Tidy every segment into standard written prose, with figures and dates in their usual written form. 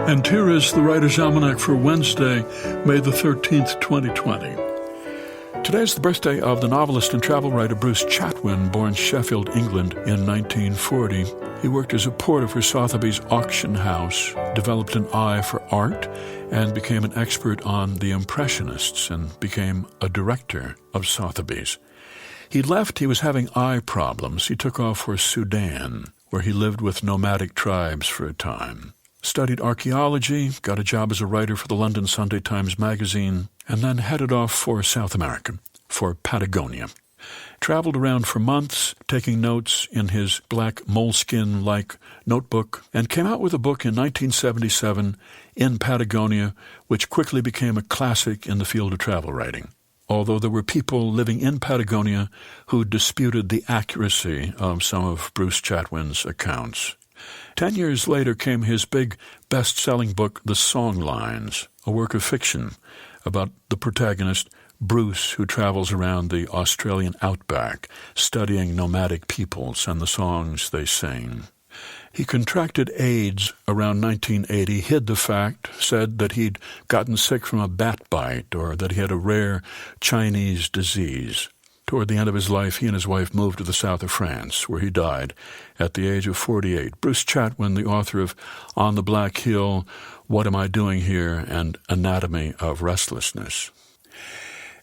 And here is the Writer's Almanac for Wednesday, May the 13th, 2020. Today is the birthday of the novelist and travel writer Bruce Chatwin, born Sheffield, England in 1940. He worked as a porter for Sotheby's auction house, developed an eye for art, and became an expert on the Impressionists and became a director of Sotheby's. He was having eye problems. He took off for Sudan, where he lived with nomadic tribes for a time. Studied archaeology, got a job as a writer for the London Sunday Times magazine, and then headed off for South America, for Patagonia. Traveled around for months, taking notes in his black moleskin-like notebook, and came out with a book in 1977, In Patagonia, which quickly became a classic in the field of travel writing. Although there were people living in Patagonia who disputed the accuracy of some of Bruce Chatwin's accounts. 10 years later came his big best-selling book, The Songlines, a work of fiction about the protagonist, Bruce, who travels around the Australian outback, studying nomadic peoples and the songs they sing. He contracted AIDS around 1980, hid the fact, said that he'd gotten sick from a bat bite or that he had a rare Chinese disease. Toward the end of his life, he and his wife moved to the south of France, where he died at the age of 48. Bruce Chatwin, the author of On the Black Hill, What Am I Doing Here, and Anatomy of Restlessness.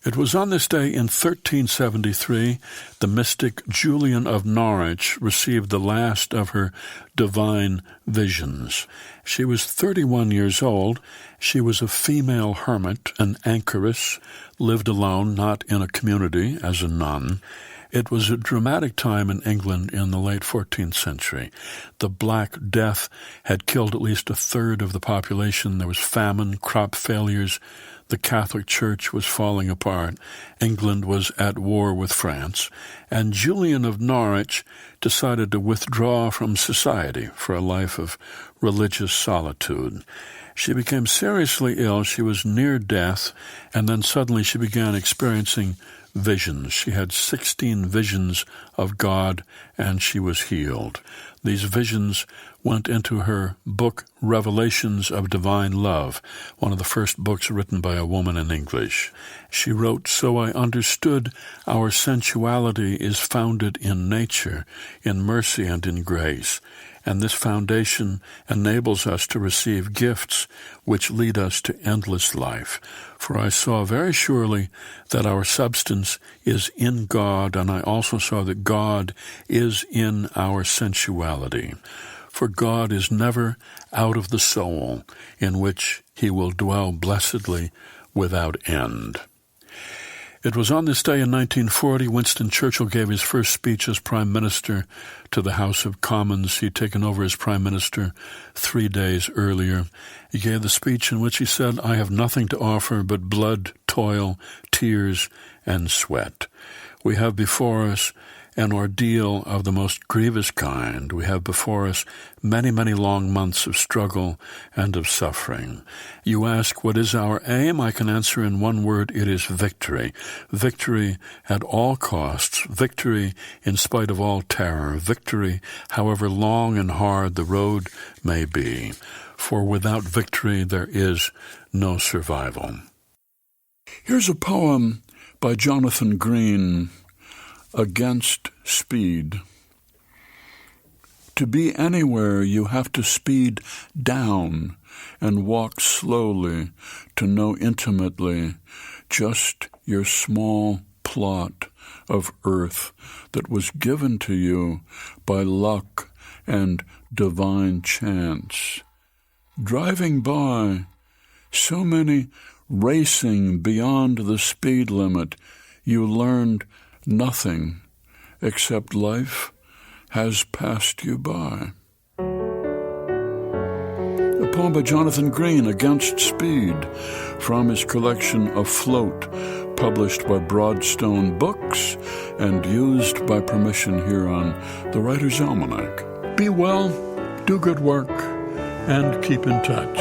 It was on this day in 1373 the mystic Julian of Norwich received the last of her divine visions. She was 31 years old. She was a female hermit, an anchoress, lived alone, not in a community, as a nun. It was a dramatic time in England in the late 14th century. The Black Death had killed at least a third of the population. There was famine, crop failures. The Catholic Church was falling apart. England was at war with France. And Julian of Norwich decided to withdraw from society for a life of religious solitude. She became seriously ill. She was near death. And then suddenly she began experiencing visions. She had 16 visions of God, and she was healed. These visions went into her book, Revelations of Divine Love, one of the first books written by a woman in English. She wrote, "So I understood our sensuality is founded in nature, in mercy and in grace. And this foundation enables us to receive gifts which lead us to endless life. For I saw very surely that our substance is in God, and I also saw that God is in our sensuality. For God is never out of the soul, in which he will dwell blessedly without end." It was on this day in 1940 Winston Churchill gave his first speech as Prime Minister to the House of Commons. He'd taken over as Prime Minister 3 days earlier. He gave the speech in which he said, "I have nothing to offer but blood, toil, tears, and sweat. We have before us an ordeal of the most grievous kind. We have before us many, many long months of struggle and of suffering. You ask, what is our aim? I can answer in one word, it is victory. Victory at all costs, victory in spite of all terror, victory however long and hard the road may be. For without victory there is no survival." Here's a poem by Jonathan Green, Against Speed. To be anywhere, you have to speed down and walk slowly to know intimately just your small plot of earth that was given to you by luck and divine chance. Driving by, so many racing beyond the speed limit, you learned nothing except life has passed you by. A poem by Jonathan Green, Against Speed, from his collection Afloat, published by Broadstone Books and used by permission here on the Writer's Almanac. Be well, do good work, and keep in touch.